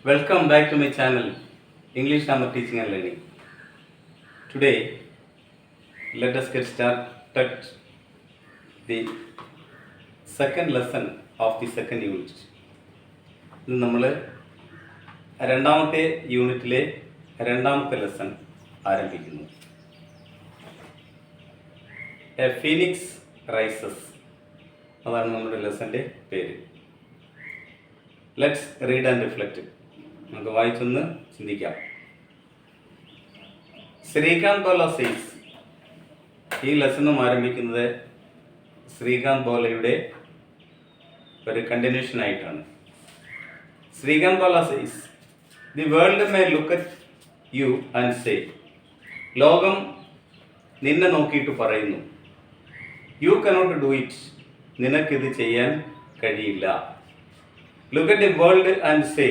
Welcome back to my channel, English Grammar Teaching and Learning. Today, let us get started the second lesson of the second unit. ഇത് നമ്മൾ രണ്ടാമത്തെ യൂണിറ്റിലെ രണ്ടാമത്തെ lesson ആരംഭിക്കുന്നു. A Phoenix rises, അതാണ് നമ്മുടെ ലെസൻ്റെ പേര്. Let's read and reflect. നമുക്ക് വായിച്ചൊന്ന് ചിന്തിക്കാം. ശ്രീകാന്ത് ബോല സെയ്സ്, ഈ ലെസണും ആരംഭിക്കുന്നത് ശ്രീകാന്ത് ബോലയുടെ ഒരു കണ്ടിന്യൂഷൻ ആയിട്ടാണ്. Srikanth Bolla says, the world may look at you and say, ലോകം നിന്നെ നോക്കിയിട്ട് പറയുന്നു, യു കനോട്ട് ഡു ഇറ്റ്, നിനക്കിത് ചെയ്യാൻ കഴിയില്ല. Look at the world and say,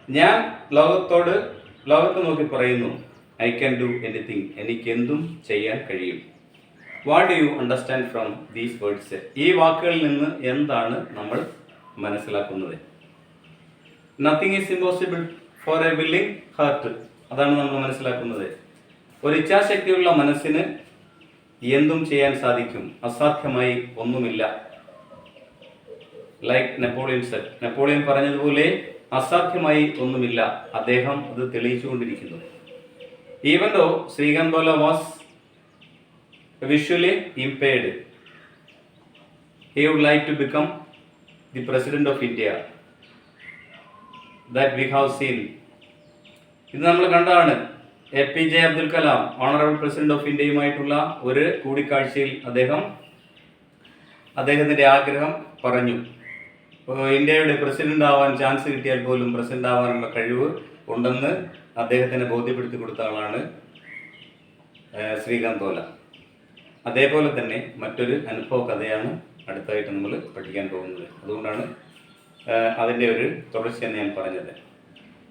ഞാൻ ലോകത്ത് നോക്കി പറയുന്നു, ഐ ക്യാൻ ഡു എനിത്തിങ്, എനിക്ക് എന്തും ചെയ്യാൻ കഴിയും. What do you understand from these words, ഈ വാക്കുകളിൽ നിന്ന് എന്താണ് നമ്മൾ മനസ്സിലാക്കുന്നത്? Nothing is impossible four A willing heart, അതാണ് നമ്മൾ മനസ്സിലാക്കുന്നത്. ഒരു ഇച്ഛാശക്തിയുള്ള മനസ്സിന് എന്തും ചെയ്യാൻ സാധിക്കും, അസാധ്യമായി ഒന്നുമില്ല. ലൈക്ക് നെപ്പോളിയൻ പറഞ്ഞതുപോലെ അസാധ്യമായി ഒന്നുമില്ല, അദ്ദേഹം അത് തെളിയിച്ചുകൊണ്ടിരിക്കുന്നു. Even though Srikanth Bolla was visually impaired, he would like to become the president of India, that we have seen. ഇത് നമ്മൾ കണ്ടതാണ്. APJ Abdul Kalam, honourable president of ഇന്ത്യയുമായിട്ടുള്ള ഒരു കൂടിക്കാഴ്ചയിൽ അദ്ദേഹത്തിൻ്റെ ആഗ്രഹം പറഞ്ഞു. ഇന്ത്യയുടെ പ്രസിഡന്റ് ആവാൻ ചാൻസ് കിട്ടിയാൽ പോലും പ്രസിഡന്റ് ആവാനുള്ള കഴിവ് ഉണ്ടെന്ന് അദ്ദേഹത്തിന് ബോധ്യപ്പെടുത്തി കൊടുത്ത ആളാണ് ശ്രീകാന്ത് ബോല. അതേപോലെ തന്നെ മറ്റൊരു അനുഭവ കഥയാണ് അടുത്തായിട്ട് നമ്മൾ പഠിക്കാൻ പോകുന്നത്. അതുകൊണ്ടാണ് അതിൻ്റെ ഒരു തുടർച്ചയെന്ന് ഞാൻ പറഞ്ഞത്.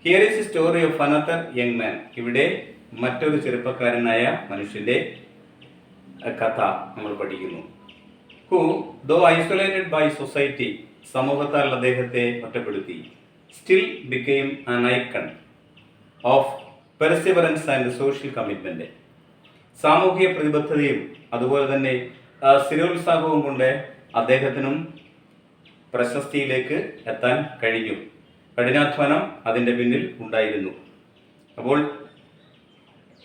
Here is a story of another young man, ഇവിടെ മറ്റൊരു ചെറുപ്പക്കാരനായ മനുഷ്യൻ്റെ കഥ നമ്മൾ പഠിക്കുന്നു. Who though isolated by society, സമൂഹത്താൽ അദ്ദേഹത്തെ ഒറ്റപ്പെടുത്തി, still became an icon of perseverance and social commitment, സാമൂഹിക പ്രതിബദ്ധതയും അതുപോലെ തന്നെ സ്ഥിരോത്സാഹവും കൊണ്ട് അദ്ദേഹത്തിനും പ്രശസ്തിയിലേക്ക് എത്താൻ കഴിഞ്ഞു. കഠിനാധ്വാനം അതിൻ്റെ പിന്നിൽ ഉണ്ടായിരുന്നു. അപ്പോൾ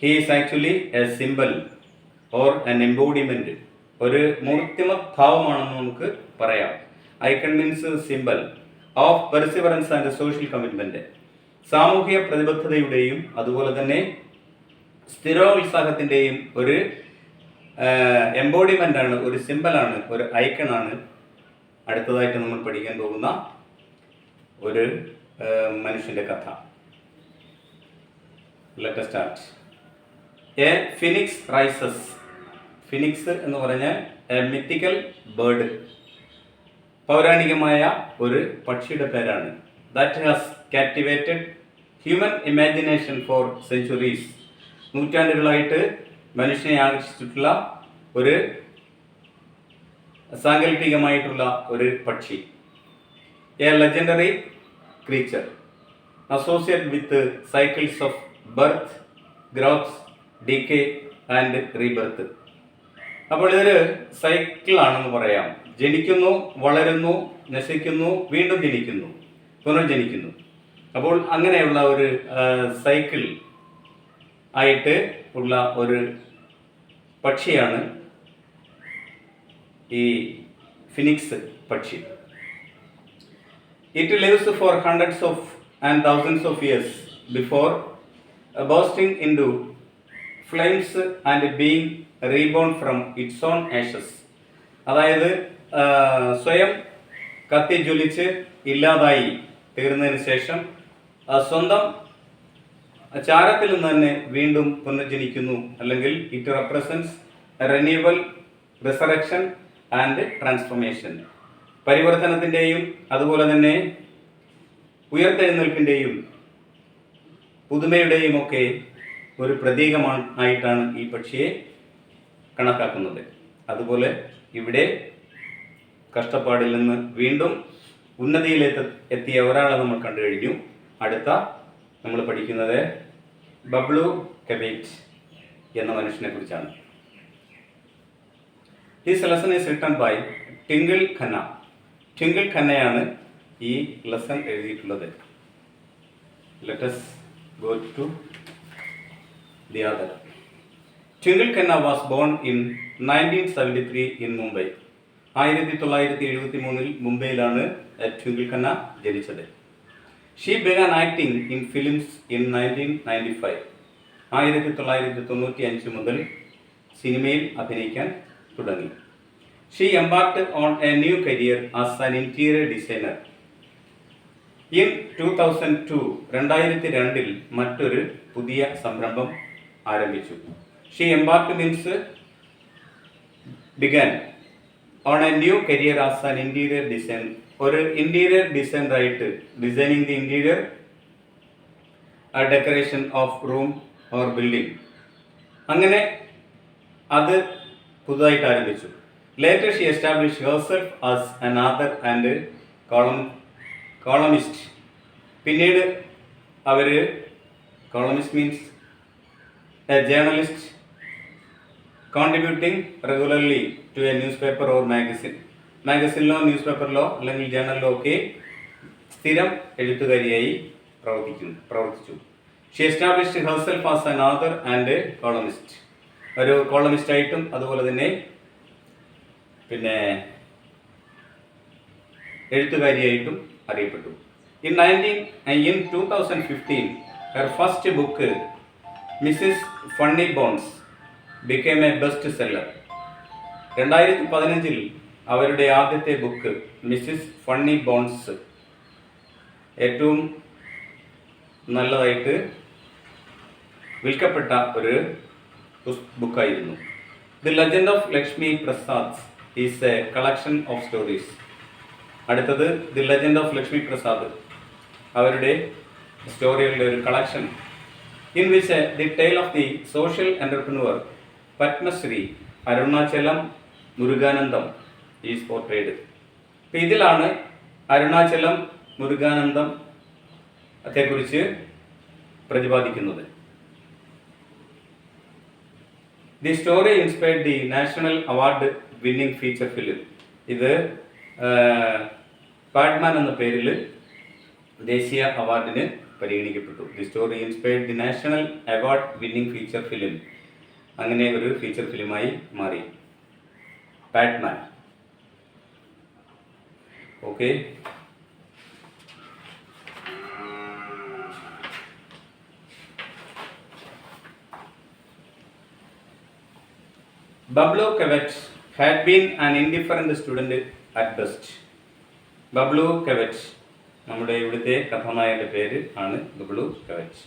he is actually A symbol or an embodiment, ഒരു മൂർത്തിമത് ഭാവമാണെന്ന് നമുക്ക് പറയാം. Icon means symbol of perseverance and social commitment, സാമൂഹിക പ്രതിബദ്ധതയുടെയും അതുപോലെ തന്നെ സ്ഥിരോത്സാഹത്തിൻ്റെയും ഒരു എംബോഡിമെൻ്റ് ആണ്, ഒരു സിംബലാണ്, ഒരു ഐക്കണാണ്. അടുത്തതായിട്ട് നമ്മൾ പഠിക്കാൻ പോകുന്ന ഒരു മനുഷ്യൻ്റെ കഥ. Let us start. A phoenix rises, phoenix എന്ന് പറഞ്ഞാൽ എ മിത്തിക്കൽ ബേർഡ്, പൗരാണികമായ ഒരു പക്ഷിയുടെ പേരാണ്. That has captivated human imagination for centuries, നൂറ്റാണ്ടുകളായിട്ട് മനുഷ്യനെ ആകർഷിച്ചിട്ടുള്ള ഒരു സാങ്കല്പികമായിട്ടുള്ള ഒരു പക്ഷി. A legendary creature associate with cycles of birth, growth, decay and rebirth. അപ്പോൾ ഇതൊരു സൈക്കിളാണെന്ന് പറയാം. ജനിക്കുന്നു, വളരുന്നു, നശിക്കുന്നു, വീണ്ടും ജനിക്കുന്നു, പുനർജനിക്കുന്നു. അപ്പോൾ അങ്ങനെയുള്ള ഒരു സൈക്കിൾ ആയിട്ട് ഉള്ള ഒരു പക്ഷിയാണ് ഈ ഫിനിക്സ് പക്ഷി. It lives for hundreds of and thousands of years before bursting into flames and being reborn from its own ashes. അതായത് സ്വയം കത്തി ജ്വലിച്ച് ഇല്ലാതായി തീർന്നതിന് ശേഷം സ്വന്തം ചാരത്തിൽ നിന്ന് തന്നെ വീണ്ടും പുനർജനിക്കുന്നു. അല്ലെങ്കിൽ it represents renewal, resurrection and transformation, പരിവർത്തനത്തിൻ്റെയും അതുപോലെ തന്നെ ഉയർത്തെഴുന്നേൽപ്പിൻ്റെയും പുതുമയുടെയും ഒക്കെ ഒരു പ്രതീകമായിട്ടാണ് ഈ പക്ഷിയെ കണക്കാക്കുന്നത്. അതുപോലെ ഇവിടെ കഷ്ടപ്പാടിൽ നിന്ന് വീണ്ടും ഉന്നതിയിലേക്ക് എത്തിയ ഒരാളെ നമ്മൾ കണ്ടു കഴിഞ്ഞു. അടുത്ത നമ്മൾ പഠിക്കുന്നത് ബബ്ലു കെബേറ്റ് എന്ന മനുഷ്യനെ കുറിച്ചാണ്. This lesson is written by Twinkle Khanna. Twinkle ഖന്നയാണ് ഈ ലെസൺ എഴുതിയിട്ടുള്ളത്. Let us go to the other. Twinkle Khanna was born in 1973 in Mumbai. 1973 മുംബൈയിലാണ് twinkle Khanna ജനിച്ചത്. She began acting in films in 1995. 1995 മുതൽ സിനിമയിൽ അഭിനയിക്കാൻ തുടങ്ങി. She embarked on a new career as an interior designer. In 2002 മറ്റൊരു പുതിയ സംരംഭം ആരംഭിച്ചു. She embarked means began on a new career as an interior design. ഒരു ഇന്റീരിയർ ഡിസൈനറായിട്ട് designing the interior decoration of room or building, അങ്ങനെ അത് പുതുതായിട്ട് ആരംഭിച്ചു. Later she established herself as an author and columnist. പിന്നീട് അവർ columnist means a journalist contributing regularly to a newspaper or മാഗസിനിലോ ന്യൂസ് പേപ്പറിലോ അല്ലെങ്കിൽ ജേർണലിലോ ഒക്കെ സ്ഥിരം എഴുത്തുകാരിയായി പ്രവർത്തിച്ചു. She established herself as an author and columnist. ഒരു കോളമിസ്റ്റായിട്ടും അതുപോലെ തന്നെ പിന്നെ എഴുത്തുകാരിയായിട്ടും അറിയപ്പെട്ടു. In 2015, her first book, Mrs. Funny Bones, became a bestseller. 2015 അവരുടെ ആദ്യത്തെ ബുക്ക് മിസ്സിസ് ഫണ്ണി ബോൺസ് ഏറ്റവും നല്ലതായിട്ട് വിൽക്കപ്പെട്ട ഒരു ബുക്കായിരുന്നു. The legend of Lakshmi Prasad is a collection of stories. അടുത്തത് the legend of Lakshmi Prasad, അവരുടെ സ്റ്റോറികളുടെ ഒരു collection. In which the tale of the social entrepreneur Padmashri Arunachalam Muruganantham is portrayed. അപ്പം ഇതിലാണ് അരുണാചലം മുരുകാനന്ദം അതേക്കുറിച്ച് പ്രതിപാദിക്കുന്നത്. The story inspired the national award winning feature film. ഇത് പാഡ്മാൻ എന്ന പേരിൽ ദേശീയ അവാർഡിന് പരിഗണിക്കപ്പെട്ടു. The story inspired the national award winning feature film. അങ്ങനെ ഒരു ഫീച്ചർ ഫിലിമായി മാറി Padman. Okay, Bablu Kevet had been an indifferent student at best. Bablu Kevat, നമ്മുടെ ഇവിടുത്തെ കഥാനായകന്റെ പേര് ആണ് Bablu Kevat.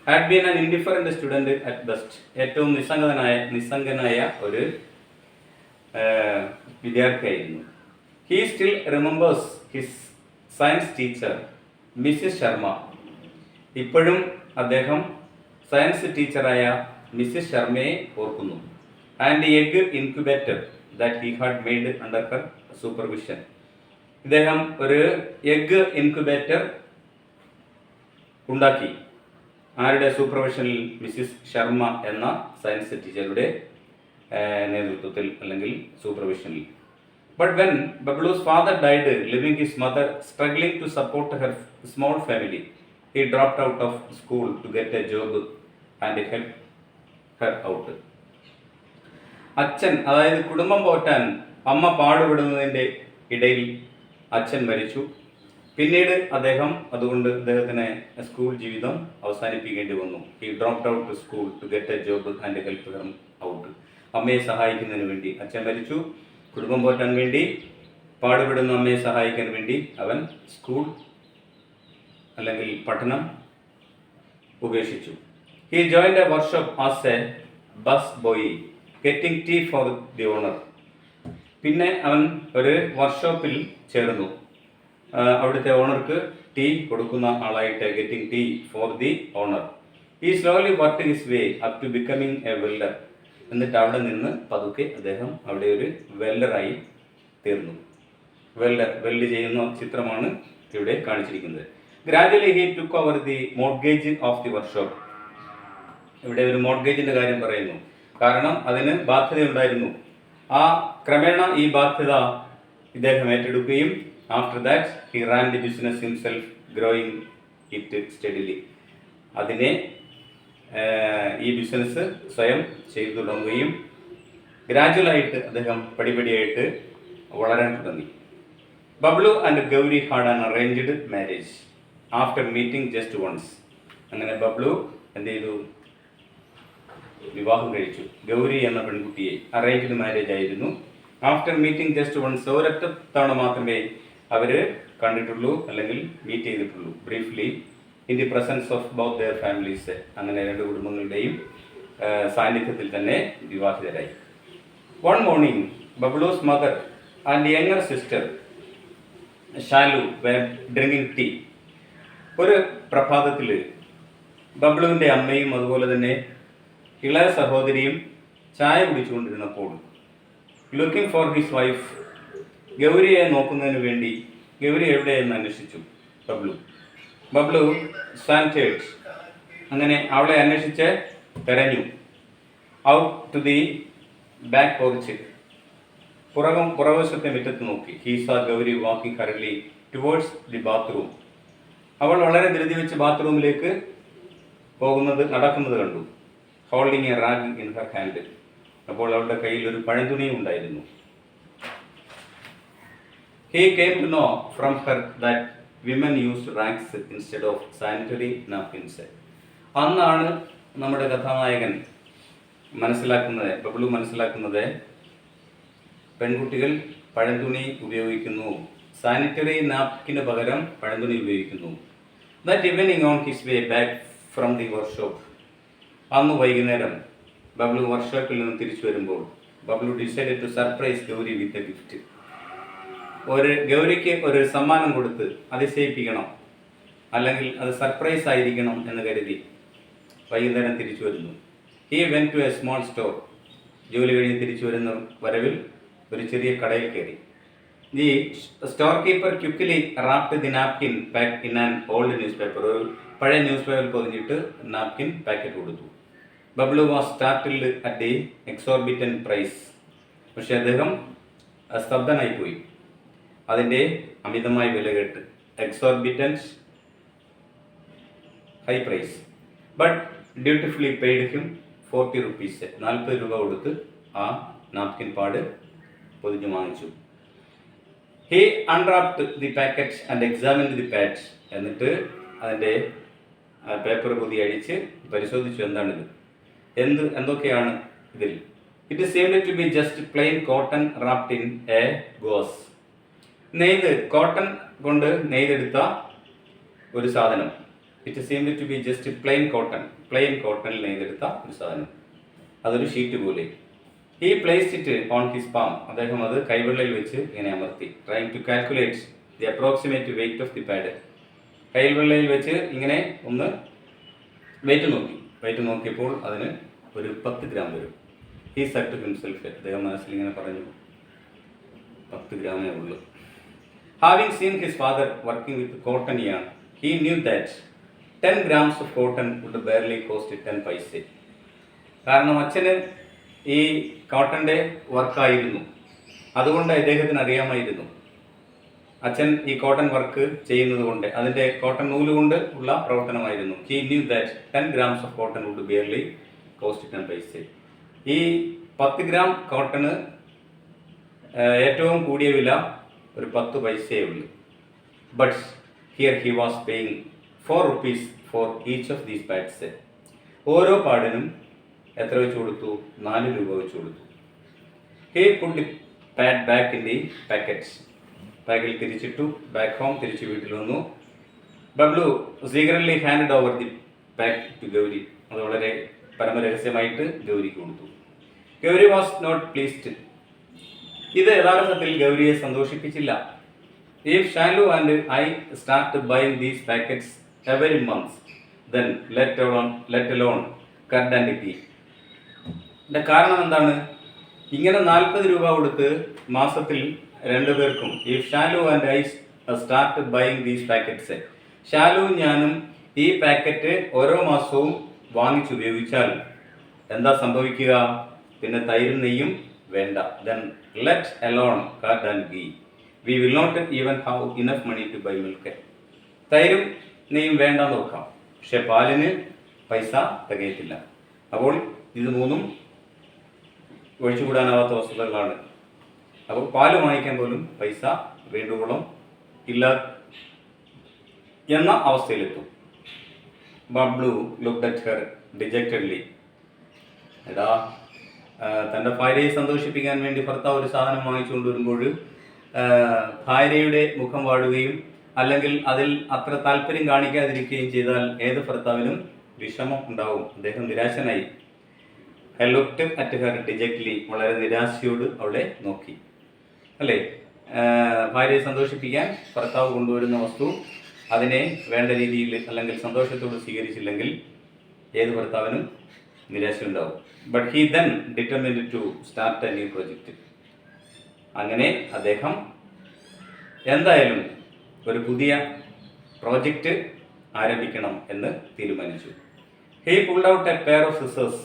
Had been an indifferent student at best. ഏറ്റവും നിസ്സംഗനായ ഒരു വിദ്യാർത്ഥിയായിരുന്നു. He still remembers his science teacher Mrs Sharma. ഇപ്പോഴും അദ്ദേഹം സയൻസ് ടീച്ചറായ മിസ്സിസ് ശർമ്മയെ ഓർക്കുന്നു. And egg incubator that he had made under her supervision. ഇദ്ദേഹം ഒരു എഗ് ഇൻക്യുബേറ്റർ ഉണ്ടാക്കി. ആരുടെ സൂപ്പർവിഷനിൽ? മിസ്സിസ് ശർമ്മ എന്ന സയൻസ് ടീച്ചറുടെ നേതൃത്വത്തിൽ അല്ലെങ്കിൽ സൂപ്പർവിഷനിൽ. But when Bablu's father died leaving his mother struggling to support her small family, he dropped out of school to get a job and help her out. അച്ഛൻ, അതായത് കുടുംബം പോറ്റാൻ അമ്മ പാടുപെടുന്നതിൻ്റെ ഇടയിൽ അച്ഛൻ മരിച്ചു. പിന്നീട് അതുകൊണ്ട് അദ്ദേഹത്തിന് സ്കൂൾ ജീവിതം അവസാനിപ്പിക്കേണ്ടി വന്നു. He dropped out school to get a job and help her out. അമ്മയെ സഹായിക്കുന്നതിന് വേണ്ടി അച്ഛൻ മരിച്ചു. കുടുംബം പോറ്റാൻ വേണ്ടി പാടുപെടുന്ന അമ്മയെ സഹായിക്കാൻ വേണ്ടി അവൻ സ്കൂൾ അല്ലെങ്കിൽ പഠനം ഉപേക്ഷിച്ചു. He joined a workshop as a bus boy getting tea for the owner. പിന്നെ അവൻ ഒരു വർക്ക്ഷോപ്പിൽ ചേർന്നു, അവിടുത്തെ ഓണർക്ക് ടീ കൊടുക്കുന്ന ആളായിട്ട്, getting tea for the owner. He slowly worked his way up to becoming a welder. എന്നിട്ട് അവിടെ നിന്ന് പതുക്കെ അദ്ദേഹം അവിടെ ഒരു വെൽഡറായി തീർന്നു. വെൽഡ് ചെയ്യുന്ന ചിത്രമാണ് ഇവിടെ കാണിച്ചിരിക്കുന്നത്. Gradually he took over the mortgage of the workshop. ഇവിടെ ഒരു മോർഗേജിന്റെ കാര്യം പറയുന്നു, കാരണം അതിന് ബാധ്യതയുണ്ടായിരുന്നു. ആ ക്രമേണ ഈ ബാധ്യത ഇദ്ദേഹം ഏറ്റെടുക്കുകയും after that he Rann the business himself, growing it steadily. അതിനെ ഈ ബിസിനസ് സ്വയം ചെയ്തു തുടങ്ങുകയും ഗ്രാജുവലായിട്ട് അദ്ദേഹം പടിപടിയായിട്ട് വളരാൻ തുടങ്ങി. Bablu and Gauri had an arranged marriage after meeting just once. അങ്ങനെ ബബ്ലു എന്ത് ചെയ്തു? വിവാഹം കഴിച്ചു ഗൗരി എന്ന പെൺകുട്ടിയെ. അറേഞ്ച്ഡ് മാരേജ് ആയിരുന്നു. ആഫ്റ്റർ മീറ്റിംഗ് ജസ്റ്റ് വൺസ്, ഒരൊറ്റ തവണ മാത്രമേ അവർ കണ്ടിട്ടുള്ളൂ അല്ലെങ്കിൽ മീറ്റ് ചെയ്തിട്ടുള്ളൂ. Briefly in the presence of both their families. അങ്ങനെ രണ്ട് കുടുംബങ്ങളുടെയും സാന്നിധ്യത്തിൽ തന്നെ വിവാഹിതരായി. One morning Bablu's mother and younger sister Shalu were drinking tea. ഒരു പ്രഭാതത്തിൽ ബബ്ലുവിൻ്റെ അമ്മയും അതുപോലെ തന്നെ ഇളയ സഹോദരിയും ചായ കുടിച്ചുകൊണ്ടിരുന്നപ്പോൾ ലുക്കിംഗ് ഫോർ ഹിസ് വൈഫ്, ഗൗരിയെ നോക്കുന്നതിന് വേണ്ടി ഗൗരി എവിടെയെന്ന് അന്വേഷിച്ചു ബബ്ലു സാൻറ്റേഡ്. അങ്ങനെ അവളെ അന്വേഷിച്ച് തെരഞ്ഞു. Out to the back porch, പുറവശത്തെ മുറ്റത്ത് നോക്കി. ഹീ സാ ഗൗരി വാക്കിംഗ് ഹർലി ടുവേർഡ്സ് ദി ബാത്റൂം. അവൾ വളരെ ധൃതി വെച്ച് ബാത്റൂമിലേക്ക് നടക്കുന്നത് കണ്ടു. Holding a rag in her hand. അപ്പോൾ അവളുടെ കയ്യിൽ ഒരു പഴന്തുണിയും ഉണ്ടായിരുന്നു. He came to know from her that women used rags instead of sanitary napkins. അന്നാണ് നമ്മുടെ കഥാനായകൻ ബബ്ലു മനസ്സിലാക്കുന്നത് പെൺകുട്ടികൾ പഴന്തുണി ഉപയോഗിക്കുന്നു, സാനിറ്ററി നാപ്കിന് പകരം പഴന്തുണി ഉപയോഗിക്കുന്നു. That evening on his way back from the workshop. അന്ന് വൈകുന്നേരം ബബ്ലു വർക്ക്ഷോപ്പിൽ നിന്ന് തിരിച്ചു വരുമ്പോൾ Bablu decided to surprise Gauri with a gift. ഗൗരിക്ക് ഒരു സമ്മാനം കൊടുത്ത് അതിശയിപ്പിക്കണം, അല്ലെങ്കിൽ അത് സർപ്രൈസ് ആയിരിക്കണം എന്ന് കരുതി വൈകുന്നേരം തിരിച്ചു വരുന്നു. He went to a small store. ജോലി കഴിഞ്ഞ് തിരിച്ചു വരുന്ന വരവിൽ ഒരു ചെറിയ കടയിൽ കയറി. The store keeper quickly wrapped the napkin pack in an old newspaper. ഒരു പഴയ ന്യൂസ് പേപ്പർ പൊതിഞ്ഞിട്ട് നാപ്കിൻ പാക്കറ്റ് കൊടുത്തു. Bablu was startled at the exorbitant price. പക്ഷെ അദ്ദേഹം സ്തബ്ധനായിപ്പോയി അതിൻ്റെ അമിതമായ വില കേട്ട്. Exorbitant high price. But dutifully paid him 40 rupees. 40 രൂപ കൊടുത്ത് ആ നാപ്കിൻ പാഡ് പൊതിഞ്ഞു വാങ്ങിച്ചു. He unwrapped the packet and examined the pad. എന്നിട്ട് അതിൻ്റെ പേപ്പർ പൊതി അഴിച്ച് പരിശോധിച്ചു. എന്താണിത്, എന്തൊക്കെയാണ് ഇതിൽ? It seemed to be just plain cotton wrapped in a gauze. Cotton കൊണ്ട് നെയ്തെടുത്ത ഒരു സാധനം. It seemed to be just plain കോട്ടണിൽ നെയ്തെടുത്ത ഒരു സാധനം. അതൊരു ഷീറ്റ് പോലെ. He placed it on his palm. അദ്ദേഹം അത് കൈവെള്ളയിൽ വെച്ച് ഇങ്ങനെ അമർത്തി. Trying to calculate the approximate weight of the pad. കൈവെള്ളയിൽ വെച്ച് ഇങ്ങനെ ഒന്ന് വെയിറ്റ് നോക്കിയപ്പോൾ അതിന് ഒരു 10 ഗ്രാം വരും. He said to himself. അദ്ദേഹം മനസ്സിൽ ഇങ്ങനെ പറഞ്ഞു, 10 ഗ്രാമേ ഉള്ളൂ. Having seen his father working with cotton yarn, he knew that 10 grams of cotton would barely cost 10 paise. കാരണം അച്ഛന് ഈ കോട്ടൻ്റെ വർക്കായിരുന്നു, അതുകൊണ്ട് അദ്ദേഹത്തിന് അറിയാമായിരുന്നു. അച്ഛൻ ഈ കോട്ടൺ വർക്ക് ചെയ്യുന്നത് കൊണ്ട്, അതിൻ്റെ കോട്ടൺ നൂല് കൊണ്ട് ഉള്ള പ്രവർത്തനമായിരുന്നു. He knew that 10 grams of cotton would barely cost 10 paise. ഈ 10 ഗ്രാം കോട്ടണ് ഏറ്റവും കൂടിയ വില ഒരു 10 പൈസയേ ഉള്ളൂ. But here he was paying 4 rupees for each of these pads. ഓരോ പാഡിനും എത്ര വെച്ച് കൊടുത്തു? 4 രൂപ വെച്ച് കൊടുത്തു. He put the pad back in the packet. ബാഗിൽ തിരിച്ചിട്ടു. ബാക്ക് ഹോം, തിരിച്ച് വീട്ടിൽ വന്നു. Bablu secretly hand over the pack to Gauri. അത് വളരെ പരമരഹസ്യമായിട്ട് ഗൗരിക്ക് കൊടുത്തു. Gauri was not pleased. ഇത് യഥാർത്ഥത്തിൽ ഗൗരിയെ സന്തോഷിപ്പിച്ചില്ല. If Shalu and I start buying these packets every month, then let alone curd and ghee. ഇതിൻ്റെ കാരണം എന്താണ്? ഇങ്ങനെ 40 രൂപ കൊടുത്ത് മാസത്തിൽ രണ്ടുപേർക്കും if Shalu and I start buying these packets, ഷാലുവും ഞാനും ഈ പാക്കറ്റ് ഓരോ മാസവും വാങ്ങിച്ചുപയോഗിച്ചാൽ എന്താ സംഭവിക്കുക? പിന്നെ തൈരും നെയ്യും വേണ്ട. Then let alone curd and ghee, we will not even have enough money to buy milk. തൈരും നെയ്യും വേണ്ടെന്ന് നോക്കാം, പക്ഷെ പാലിന് പൈസ തികയത്തില്ല. അപ്പോൾ ഇത് മൂന്നും ഒഴിച്ചുകൂടാനാവാത്ത വസ്തുതകളാണ്. അപ്പോൾ പാല് വാങ്ങിക്കാൻ പോലും പൈസ വേണ്ടുവോളം ഇല്ല എന്ന അവസ്ഥയിലെത്തും. Bablu looked at her dejectedly. എടാ, തൻ്റെ ഭാര്യയെ സന്തോഷിപ്പിക്കാൻ വേണ്ടി ഭർത്താവ് ഒരു സാധനം വാങ്ങിച്ചു കൊണ്ടുവരുമ്പോൾ ഭാര്യയുടെ മുഖം വാടുകയും അല്ലെങ്കിൽ അതിൽ അത്ര താല്പര്യം കാണിക്കാതിരിക്കുകയും ചെയ്താൽ ഏത് ഭർത്താവിനും വിഷമം ഉണ്ടാവും. അദ്ദേഹം നിരാശനായി. ഐ ലുക്ക്ഡ് അറ്റ് ഹെർ ഡിജക്റ്റ്ലി, വളരെ നിരാശയോട് അവളെ നോക്കി. അല്ലേ, ഭാര്യയെ സന്തോഷിപ്പിക്കാൻ ഭർത്താവ് കൊണ്ടുവരുന്ന വസ്തു അതിനെ വേണ്ട രീതിയിൽ അല്ലെങ്കിൽ സന്തോഷത്തോട് സ്വീകരിച്ചില്ലെങ്കിൽ ഏത് ഭർത്താവിനും നിരാശയുണ്ടാവും. But he then determined to start a new project. അങ്ങനെ അദ്ദേഹം എന്തായാലും ഒരു പുതിയ പ്രോജക്റ്റ് ആരംഭിക്കണം എന്ന് തീരുമാനിച്ചു. He pulled out a pair of scissors,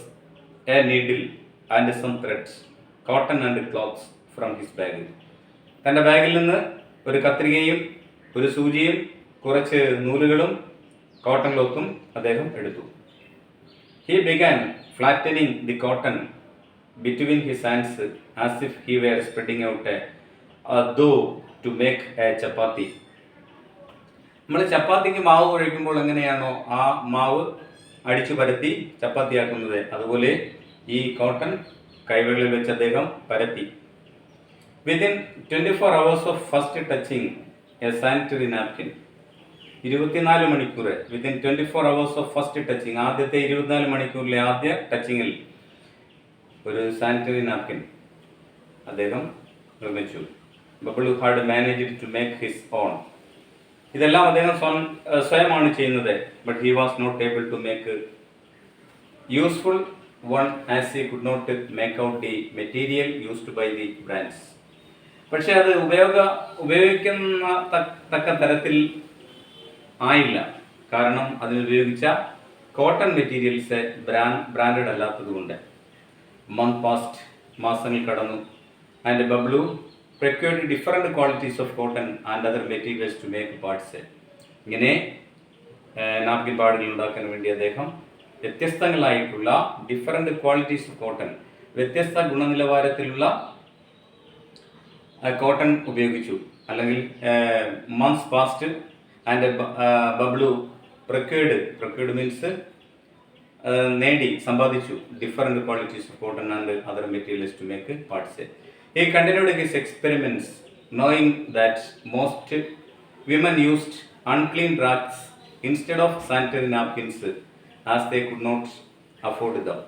a needle and some threads, cotton and cloths from his bag. തൻ്റെ ബാഗിൽ നിന്ന് ഒരു കത്രികയും ഒരു സൂചിയും കുറച്ച് നൂലുകളും കോട്ടൺ ക്ലോത്തും അദ്ദേഹം എടുത്തു. He began flattening the cotton between his hands as if he were spreading out a dough to make a chapati. നമ്മൾ ചപ്പാത്തിക്ക് മാവ് കുഴയ്ക്കുമ്പോൾ എങ്ങനെയാണോ ആ മാവ് അടിച്ചു പരത്തി ചപ്പാത്തിയാക്കുന്നത്, അതുപോലെ ഈ കോട്ടൺ കൈകളിൽ വെച്ച് അദ്ദേഹം പരത്തി. Within 24 hours of first touching A sanitary napkin. 24 മണിക്കൂർ, within 24 hours of first touching, ആദ്യത്തെ 24 മണിക്കൂറിലെ ആദ്യ ടച്ചിങ്ങിൽ ഒരു സാനിറ്ററി നാപ്കിൻ അദ്ദേഹം നിർമ്മിച്ചു. Bablu had managed to make his own. ഇതെല്ലാം അദ്ദേഹം സ്വയമാണ് ചെയ്യുന്നത്. But he was not able to make useful one as he could not make out the material used by the brands. പക്ഷെ അത് ഉപയോഗിക്കുന്ന തക്ക തരത്തിൽ ആയില്ല. കാരണം അതിനുപയോഗിച്ച കോട്ടൺ മെറ്റീരിയൽസ് ബ്രാൻഡഡ് അല്ലാത്തതുകൊണ്ട്. മന്ത് പാസ്റ്റ്, മാസങ്ങൾ കടന്നു. And Bablu procured different qualities of cotton and other materials to make parts. ഇങ്ങനെ നാപ്കിൻ പാഡുകൾ ഉണ്ടാക്കാൻ വേണ്ടി അദ്ദേഹം വ്യത്യസ്തങ്ങളായിട്ടുള്ള ഡിഫറെൻറ്റ് ക്വാളിറ്റീസ് ഓഫ് കോട്ടൺ, വ്യത്യസ്ത ഗുണനിലവാരത്തിലുള്ള കോട്ടൺ ഉപയോഗിച്ചു. അല്ലെങ്കിൽ മന്ത്സ് പാസ്റ്റ് ആൻഡ് ബബ്ലു പ്രൊക്യൂർഡ് മീൻസ് നേടി, സമ്പാദിച്ചു different qualities of cotton and other materials to make parts. He continued his experiments, knowing that most women used unclean rags instead of sanitary napkins, as they could not afford them.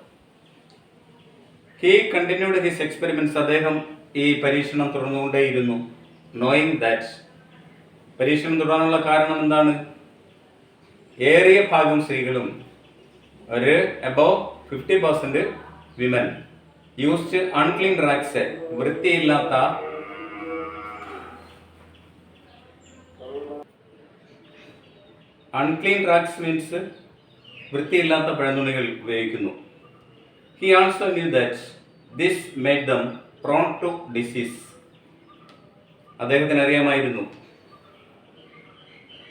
He continued his experiments. അദ്ദേഹം ഈ പരീക്ഷണം തുടർന്നുകൊണ്ടേയിരുന്നു. Knowing that, പരീക്ഷണം തുടരാനുള്ള കാരണം എന്താണ്? ഏറിയ ഭാഗം സ്ത്രീകളും, ഒരു above 50% women used unclean rags, വൃത്തിയില്ലാത്ത അൺക്ലീൻ റാക്സ് മീൻസ് വൃത്തിയില്ലാത്ത പഴന്തുണികൾ ഉപയോഗിക്കുന്നു. He also knew that this made them prone to disease. അദ്ദേഹത്തിന് അറിയാമായിരുന്നു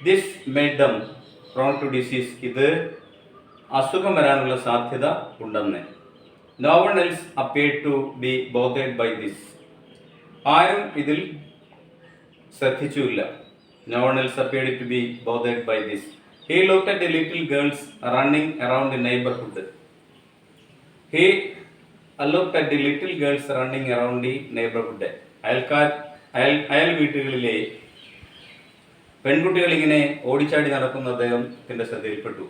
this made them prone to disease, ഇത് അസുഖം വരാനുള്ള സാധ്യത ഉണ്ടെന്ന്. No one else appeared to be bothered by this. ആരും ഇതിൽ ശ്രദ്ധിച്ചില്ല. No one else appeared to be bothered by this. He looked at the little girls running around the neighborhood. He looked at the little girls running around the neighborhood. അയൽ വീട്ടുകളിലെ പെൺകുട്ടികൾ ഇങ്ങനെ ഓടിച്ചാടി നടക്കുന്ന അദ്ദേഹത്തിന്റെ ശ്രദ്ധയിൽപ്പെട്ടു.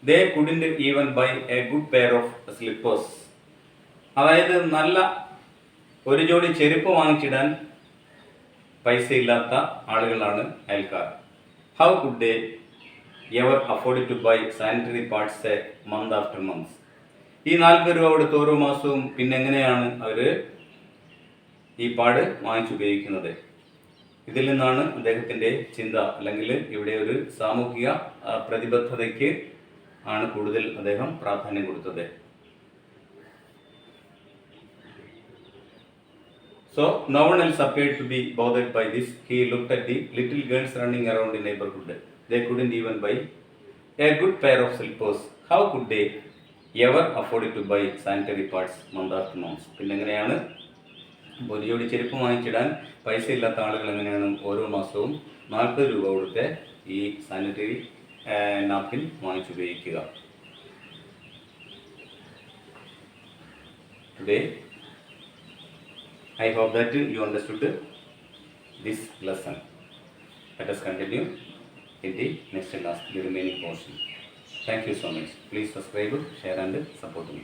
They couldn't even buy a good pair of slippers. അതായത് നല്ല ഒരു ജോഡി ചെരുപ്പ് വാങ്ങിച്ചിടാൻ പൈസ ഇല്ലാത്ത ആളുകളാണ് അയൽക്കാർ. How could they ever afford to buy sanitary pads month after months? ഈ 40 രൂപ കൊടുത്ത് ഓരോ മാസവും പിന്നെ എങ്ങനെയാണ് അവർ ഈ പാഡ് വാങ്ങിച്ചുപയോഗിക്കുന്നത്. ഇതിൽ നിന്നാണ് അദ്ദേഹത്തിൻ്റെ ചിന്ത, അല്ലെങ്കിൽ ഇവിടെ ഒരു സാമൂഹിക പ്രതിബദ്ധതയ്ക്ക് ആണ് കൂടുതൽ അദ്ദേഹം പ്രാധാന്യം കൊടുത്തത്. So no one else appeared to be bothered by this. He looked at the little girls running around the neighborhood. They couldn't even buy a good pair of slippers. How could they ever afford to buy sanitary pads? Mandarth moms. പിന്നെ എങ്ങനെയാണ് ഒരു ജോഡി ചെരുപ്പ് വാങ്ങിച്ചിടാൻ പൈസ ഇല്ലാത്ത ആളുകൾ എങ്ങനെയാണ് ഓരോ മാസവും 40 രൂപ കൊടുത്ത് ഈ സാനിറ്ററി നാപ്കിൻ വാങ്ങിച്ചുപയോഗിക്കുക? Today I hope that you understood this lesson. Let us continue in the next class, the remaining portion. Thank you so much. Please subscribe, share and support me.